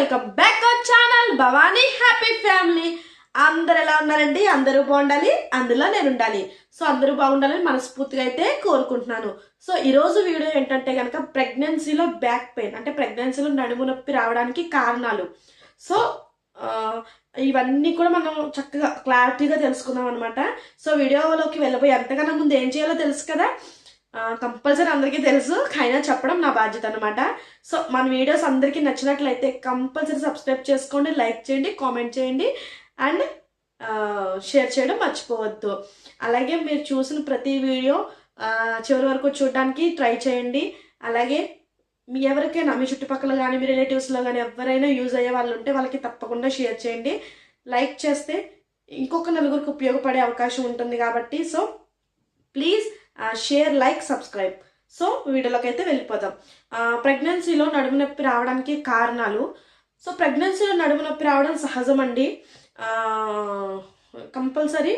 Welcome back our channel Bhavani happy family. అందరు ఎలా ఉన్నారండి? అందరూ బాగుండాలి, అందులో నేను ఉండాలి. సో అందరూ బాగుండాలని మనస్ఫూర్తిగా అయితే కోరుకుంటున్నాను. సో ఈరోజు వీడియో ఏంటంటే కనుక ప్రెగ్నెన్సీలో బ్యాక్ పెయిన్ అంటే ప్రెగ్నెన్సీలో నడుము నొప్పి రావడానికి కారణాలు. సో ఇవన్నీ కూడా మనం చక్కగా క్లారిటీగా తెలుసుకుందాం అనమాట. సో వీడియోలోకి వెళ్ళబోయి అంతకన్నా ముందు ఏం చేయాలో తెలుసు కదా, కంపల్సరీ అందరికీ తెలుసు, అయినా చెప్పడం నా బాధ్యత అనమాట. సో మన వీడియోస్ అందరికీ నచ్చినట్లయితే కంపల్సరీ సబ్స్క్రైబ్ చేసుకోండి, లైక్ చేయండి, కామెంట్ చేయండి అండ్ షేర్ చేయడం మర్చిపోవద్దు. అలాగే మీరు చూసిన ప్రతి వీడియో చివరి వరకు చూడడానికి ట్రై చేయండి. అలాగే మీ ఎవరికైనా మీ చుట్టుపక్కల కానీ మీ రిలేటివ్స్లో కానీ ఎవరైనా యూజ్ అయ్యే వాళ్ళు ఉంటే వాళ్ళకి తప్పకుండా షేర్ చేయండి. లైక్ చేస్తే ఇంకొక నలుగురికి ఉపయోగపడే అవకాశం ఉంటుంది కాబట్టి so please share, like, subscribe. So వీడియోలోకి అయితే వెళ్ళిపోదాం. ప్రెగ్నెన్సీలో నడుము నొప్పి రావడానికి కారణాలు. సో ప్రెగ్నెన్సీలో నడుము నొప్పి రావడం సహజం అండి. కంపల్సరీ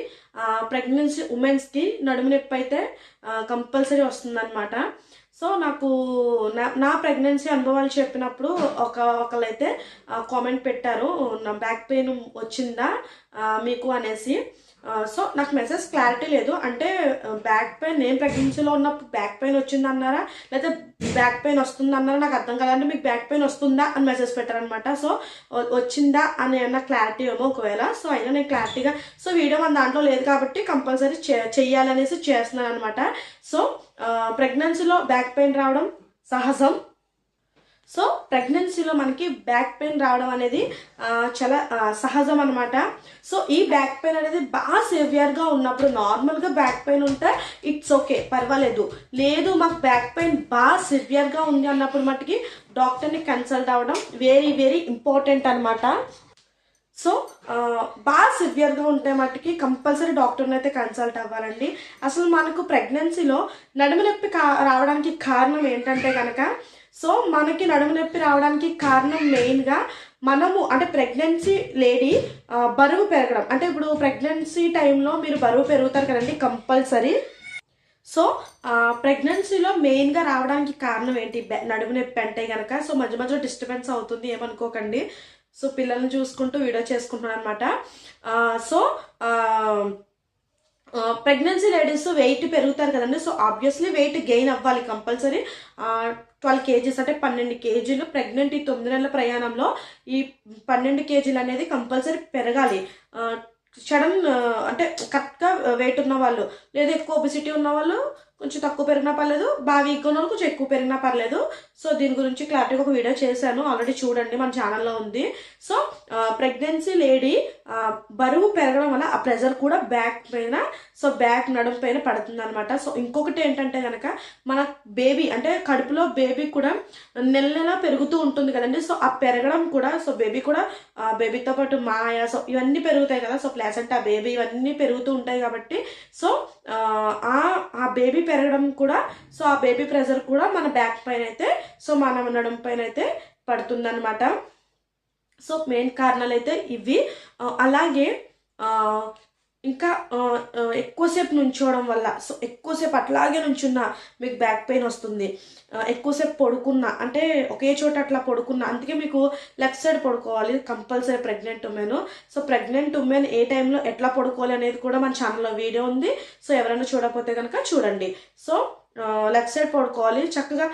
ప్రెగ్నెన్సీ ఉమెన్స్కి నడుము నొప్పి అయితే కంపల్సరీ వస్తుందన్నమాట. సో నాకు నా ప్రెగ్నెన్సీ అనుభవాలు చెప్పినప్పుడు ఒకళ్ళైతే కామెంట్ పెట్టారు, నా బ్యాక్ పెయిన్ వచ్చిందా మీకు అనేసి. సో నాకు మెసేజ్ క్లారిటీ లేదు, అంటే బ్యాక్ పెయిన్ నేను ప్రెగ్నెన్సీలో ఉన్నప్పుడు బ్యాక్ పెయిన్ వచ్చిందన్నారా లేదా బ్యాక్ పెయిన్ వస్తుందన్నారా నాకు అర్థం కాదంటే మీకు బ్యాక్ పెయిన్ వస్తుందా అని మెసేజ్ పెట్టారనమాట. సో వచ్చిందా అని ఏమన్నా క్లారిటీ ఏమో ఒకవేళ. సో అయినా నేను క్లారిటీగా సో వీడియో మన దాంట్లో లేదు కాబట్టి కంపల్సరీ చెయ్యాలనేసి చేస్తున్నాను అనమాట. సో ప్రెగ్నెన్సీలో బ్యాక్ పెయిన్ రావడం సహజం. సో ప్రెగ్నెన్సీలో మనకి బ్యాక్ పెయిన్ రావడం అనేది చాలా సహజం అనమాట. సో ఈ బ్యాక్ పెయిన్ అనేది బాగా సివియర్గా ఉన్నప్పుడు, నార్మల్గా బ్యాక్ పెయిన్ ఉంటే ఇట్స్ ఓకే, పర్వాలేదు. లేదు మాకు బ్యాక్ పెయిన్ బాగా సివియర్గా ఉంది అన్నప్పుడు మటుకి డాక్టర్ని కన్సల్ట్ అవ్వడం వెరీ వెరీ ఇంపార్టెంట్ అనమాట. సో బాగా సివియర్గా ఉంటే మట్టుకి కంపల్సరీ డాక్టర్ని అయితే కన్సల్ట్ అవ్వాలండి. అసలు మనకు ప్రెగ్నెన్సీలో నడుము నొప్పి రావడానికి కారణం ఏంటంటే కనుక, సో మనకి నడుము నొప్పి రావడానికి కారణం మెయిన్గా మనము అంటే ప్రెగ్నెన్సీ లేడీ బరువు పెరగడం. అంటే ఇప్పుడు ప్రెగ్నెన్సీ టైంలో మీరు బరువు పెరుగుతారు కదండి కంపల్సరీ. సో ప్రెగ్నెన్సీలో మెయిన్గా రావడానికి కారణం ఏంటి నడుము నొప్పి అంటే కనుక, సో మధ్య మధ్యలో డిస్టర్బెన్స్ అవుతుంది ఏమనుకోకండి. సో పిల్లల్ని చూసుకుంటూ వీడియో చేసుకుంటున్నాను అనమాట. సో ప్రెగ్నెన్సీ లేడీస్ వెయిట్ పెరుగుతారు కదండి. సో ఆబ్వియస్లీ వెయిట్ గెయిన్ అవ్వాలి కంపల్సరీ. 12 kgs అంటే 12 kgs ప్రెగ్నెంట్ ఈ 9 నెలల ప్రయాణంలో ఈ 12 kgs అనేది కంపల్సరీ పెరగాలి. సడన్ అంటే కరెక్ట్గా వెయిట్ ఉన్న వాళ్ళు లేదా ఎక్కువ ఒబిసిటీ ఉన్న వాళ్ళు కొంచెం తక్కువ పెరిగినా పర్లేదు, బాగా వీక్గా ఉన్న వాళ్ళు కొంచెం ఎక్కువ పెరిగినా పర్లేదు. సో దీని గురించి క్లారిటీగా ఒక వీడియో చేశాను, ఆల్రెడీ చూడండి, మన ఛానల్లో ఉంది. సో ప్రెగ్నెన్సీ లేడీ బరువు పెరగడం వల్ల ఆ ప్రెజర్ కూడా బ్యాక్ పైన, సో బ్యాక్ నడుము పైన పడుతుంది అనమాట. సో ఇంకొకటి ఏంటంటే కనుక మన బేబీ అంటే కడుపులో బేబీ కూడా నెల నెల పెరుగుతూ ఉంటుంది కదండి. సో ఆ పెరగడం కూడా, సో బేబీ కూడా బేబీతో పాటు మాయ, సో ఇవన్నీ పెరుగుతాయి కదా. సో ప్లాసెంటా, బేబీ ఇవన్నీ పెరుగుతూ ఉంటాయి కాబట్టి సో ఆ బేబీ పెరగడం కూడా, సో ఆ బేబీ ప్రెజర్ కూడా మన బ్యాక్ పైన అయితే, సో మన నడుము పైన అయితే పడుతుందన్నమాట. సో మెయిన్ కారణాలు అయితే ఇవి. అలాగే ఇంకా ఎక్కువసేపు నుంచోవడం వల్ల, సో ఎక్కువసేపు అట్లాగే నుంచున్నా మీకు బ్యాక్ పెయిన్ వస్తుంది. ఎక్కువసేపు పడుకున్నా అంటే ఒకే చోట అట్లా పడుకున్నా, అందుకే మీకు లెఫ్ట్ సైడ్ పడుకోవాలి compulsory pregnant women. So pregnant women ఏ టైంలో ఎట్లా పడుకోవాలి అనేది కూడా మన ఛానల్లో వీడియో ఉంది. సో ఎవరైనా చూడకపోతే కనుక చూడండి. సో లెఫ్ట్ సైడ్ పడుకోవాలి చక్కగా,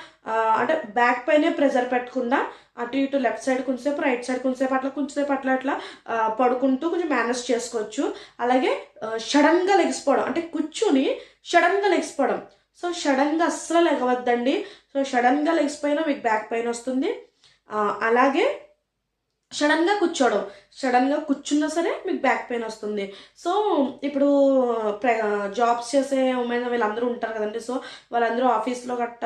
అంటే బ్యాక్ పైనే ప్రెజర్ పెట్టకుండా అటు ఇటు లెఫ్ట్ సైడ్ కొంచెంసేపు, రైట్ సైడ్ కొంచెంసేపు అట్లా పడుకుంటూ కొంచెం మేనేజ్ చేసుకోవచ్చు. అలాగే సడన్గా లెగిసిపోవడం అంటే కూర్చుని సడన్గా లెగిసిపోవడం, సో సడన్గా అస్సలు లెగవద్దండి. సో సడన్గా లెగిసిపోయినా మీకు బ్యాక్ పెయిన్ వస్తుంది. అలాగే సడన్గా కూర్చోవడం, సడన్గా కూర్చున్నా సరే మీకు బ్యాక్ పెయిన్ వస్తుంది. సో ఇప్పుడు జాబ్స్ చేసే ఉమెన్ వీళ్ళందరూ ఉంటారు కదండి. సో వాళ్ళందరూ ఆఫీస్లో గట్ట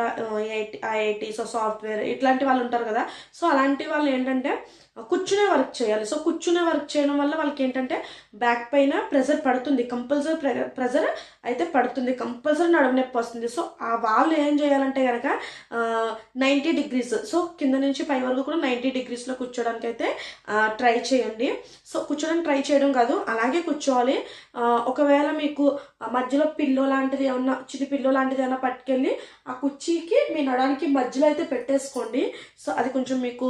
ఐఐటి, సో సాఫ్ట్వేర్ ఇట్లాంటి వాళ్ళు ఉంటారు కదా. సో అలాంటి వాళ్ళు ఏంటంటే కూర్చునే వర్క్ చేయాలి. సో కూర్చునే వర్క్ చేయడం వల్ల వాళ్ళకి ఏంటంటే బ్యాక్ పైన ప్రెజర్ పడుతుంది, కంపల్సరీ ప్రెజర్ అయితే పడుతుంది, కంపల్సరీ నడుము నొప్పి వస్తుంది. సో ఆ వాళ్ళు ఏం చేయాలంటే కనుక 90 degrees, సో కింద నుంచి పై వరకు కూడా 90 degreesలో కూర్చోడానికి అయితే ట్రై చేయండి. సో కూర్చోడానికి ట్రై చేయడం కాదు, అలాగే కూర్చోవాలి. ఒకవేళ మీకు మధ్యలో పిల్లో లాంటిది ఏమన్నా, చిన్న పిల్లో లాంటిది ఏమన్నా పట్టుకెళ్ళి ఆ కుర్చీకి మీ నడానికి మధ్యలో అయితే పెట్టేసుకోండి. సో అది కొంచెం మీకు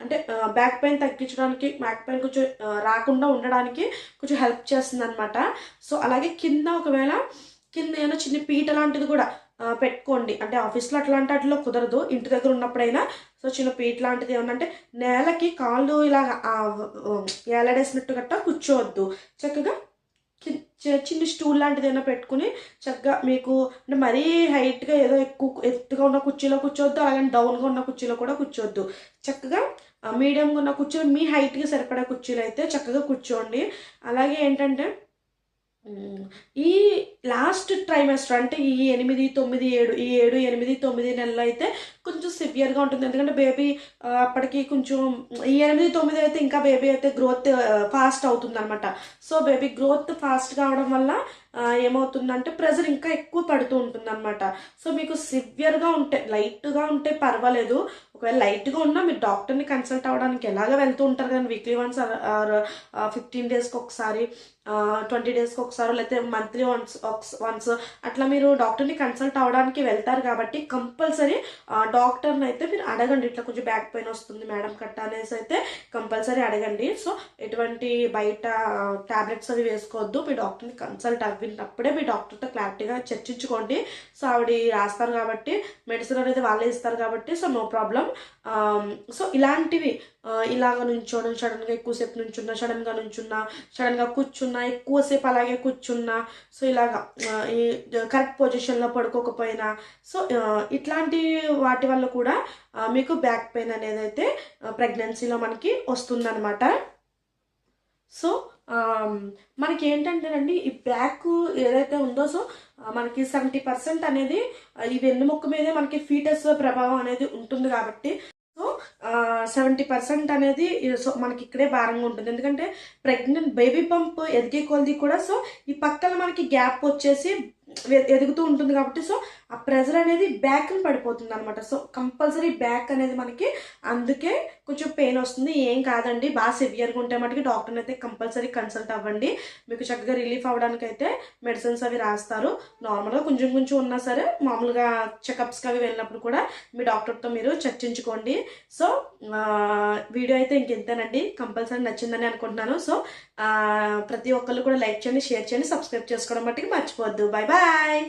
అంటే బ్యాక్ పెయిన్ తగ్గించడానికి, బ్యాక్ పెయిన్ కొంచెం రాకుండా ఉండడానికి కొంచెం హెల్ప్ చేస్తుంది అనమాట. సో అలాగే కింద ఏమైనా చిన్న పీట లాంటిది కూడా పెట్టుకోండి. అంటే ఆఫీస్లో అట్లాంటి వాటిలో కుదరదు, ఇంటి దగ్గర ఉన్నప్పుడైనా. సో చిన్న పీట లాంటిది ఏమన్నా అంటే నేలకి కాళ్ళు ఇలా ఏలాడేసినట్టు గట్టా కూర్చోవద్దు. చక్కగా చిన్న స్టూల్ లాంటిది ఏమైనా పెట్టుకుని చక్కగా మీకు అంటే మరీ హైట్గా ఏదో ఎత్తుగా ఉన్న కుర్చీలో కూర్చోవద్దు, అలాగే డౌన్గా ఉన్న కుర్చీలో కూడా కూర్చోవద్దు. చక్కగా మీడియంగా ఉన్న కుర్చీలో మీ హైట్కి సరిపడే కుర్చీలు అయితే చక్కగా కూర్చోండి. అలాగే ఏంటంటే ఈ లాస్ట్ ట్రైమెస్టర్ అంటే ఈ 8, 9, 7 ఈ 7, 8, 9 నెలలు అయితే కొంచెం సివియర్గా ఉంటుంది. ఎందుకంటే బేబీ అప్పటికి కొంచెం ఈ 8, 9 అయితే ఇంకా బేబీ అయితే గ్రోత్ ఫాస్ట్ అవుతుంది అనమాట. సో బేబీ గ్రోత్ ఫాస్ట్ కావడం వల్ల ఏమవుతుందంటే ప్రెజర్ ఇంకా ఎక్కువ పడుతూ ఉంటుంది అనమాట. సో మీకు సివియర్గా ఉంటే, లైట్గా ఉంటే పర్వాలేదు. ఒకవేళ లైట్గా ఉన్నా మీరు డాక్టర్ని కన్సల్ట్ అవ్వడానికి ఎలాగ వెళ్తూ ఉంటారు కానీ వీక్లీ వన్స్ ఆర్ 15 డేస్కి ఒకసారి, 20 డేస్కి ఒకసారి, లేకపోతే మంత్లీ వన్స్ అట్లా మీరు డాక్టర్ని కన్సల్ట్ అవ్వడానికి వెళ్తారు కాబట్టి కంపల్సరీ డాక్టర్ని అయితే మీరు అడగండి. ఇట్లా కొంచెం బ్యాక్ పెయిన్ వస్తుంది మేడం కట్ట అనేసి అయితే కంపల్సరీ అడగండి. సో ఎటువంటి బయట టాబ్లెట్స్ అవి వేసుకోవద్దు. మీ డాక్టర్ని కన్సల్ట్ అవ్వినప్పుడే మీ డాక్టర్తో క్లారిటీగా చర్చించుకోండి. సో ఆవిడ రాస్తారు కాబట్టి, మెడిసిన్ అనేది వాళ్ళే ఇస్తారు కాబట్టి, సో నో ప్రాబ్లం. సో ఇలాంటివి ఇలాగ నుంచోడం, సడన్గా ఎక్కువసేపు నుంచున్నా, సడన్గా కూర్చున్నా, ఎక్కువసేపు అలాగే కూర్చున్నా, సో ఇలాగా ఈ కరెక్ట్ పొజిషన్లో పడుకోకపోయినా, సో ఇట్లాంటి వాటి వల్ల కూడా మీకు బ్యాక్ పెయిన్ అనేది అయితే ప్రెగ్నెన్సీలో మనకి వస్తుందన్నమాట. సో మనకి ఏంటంటేనండి ఈ బ్యాక్ ఏదైతే ఉందో, సో మనకి 70% అనేది ఈ వెన్నుముక్క మీదే మనకి ఫీటస్ ప్రభావం అనేది ఉంటుంది కాబట్టి, సో 70% అనేది సో మనకి ఇక్కడే భారంగా ఉంటుంది. ఎందుకంటే ప్రెగ్నెంట్ బేబీ పంప్ ఎదిగే కొలది కూడా సో ఈ పక్కన మనకి గ్యాప్ వచ్చేసి ఎదుగుతూ ఉంటుంది కాబట్టి, సో ఆ ప్రెజర్ అనేది బ్యాక్ని పడిపోతుంది అనమాట. సో కంపల్సరీ బ్యాక్ అనేది మనకి అందుకే కొంచెం పెయిన్ వస్తుంది. ఏం కాదండి, బాగా సివియర్గా ఉంటే మటుకు డాక్టర్ని అయితే కంపల్సరీ కన్సల్ట్ అవ్వండి. మీకు చక్కగా రిలీఫ్ అవ్వడానికి అయితే మెడిసిన్స్ అవి రాస్తారు. నార్మల్గా కొంచెం ఉన్నా సరే మామూలుగా చెకప్స్కి అవి వెళ్ళినప్పుడు కూడా మీ డాక్టర్తో మీరు చర్చించుకోండి. సో వీడియో అయితే ఇంకెంతేనండి, కంపల్సరీ నచ్చిందని అనుకుంటున్నాను. సో ప్రతి ఒక్కళ్ళు కూడా లైక్ చేయండి, షేర్ చేయండి, సబ్స్క్రైబ్ చేసుకోవడం మట్టుకు మర్చిపోవద్దు. Bye bye.